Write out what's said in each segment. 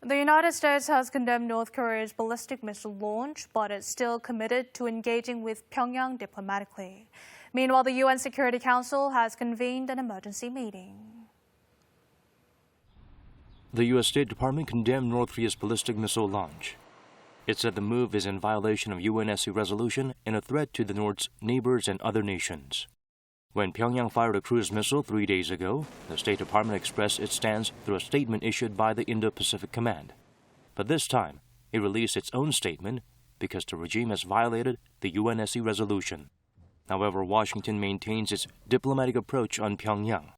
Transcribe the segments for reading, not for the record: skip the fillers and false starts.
The United States has condemned North Korea's ballistic missile launch, but is still committed to engaging with Pyongyang diplomatically. Meanwhile, the UN Security Council has convened an emergency meeting. The U.S. State Department condemned North Korea's ballistic missile launch. It said the move is in violation of UNSC resolution and a threat to the North's neighbors and other nations. When Pyongyang fired a cruise missile 3 days ago, the State Department expressed its stance through a statement issued by the Indo-Pacific Command. But this time, it released its own statement because the regime has violated the UNSC resolution. However, Washington maintains its diplomatic approach on Pyongyang.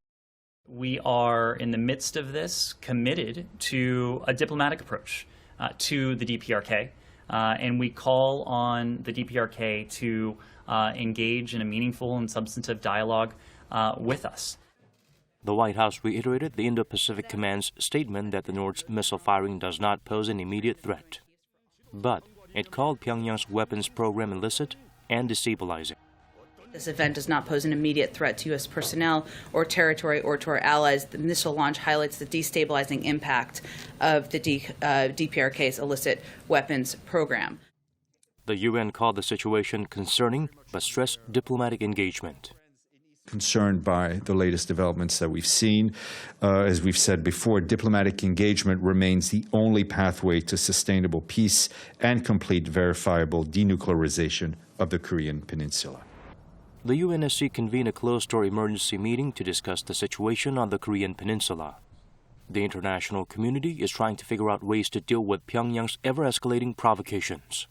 We are, in the midst of this, committed to a diplomatic approach to the DPRK, and we call on the DPRK to engage in a meaningful and substantive dialogue with us. The White House reiterated the Indo-Pacific Command's statement that the North's missile firing does not pose an immediate threat. But it called Pyongyang's weapons program illicit and destabilizing. This event does not pose an immediate threat to U.S. personnel or territory or to our allies. The missile launch highlights the destabilizing impact of the DPRK's illicit weapons program. The UN called the situation concerning, but stressed diplomatic engagement. Concerned by the latest developments that we've seen. As we've said before, diplomatic engagement remains the only pathway to sustainable peace and complete verifiable denuclearization of the Korean Peninsula. The UNSC convened a closed-door emergency meeting to discuss the situation on the Korean Peninsula. The international community is trying to figure out ways to deal with Pyongyang's ever-escalating provocations.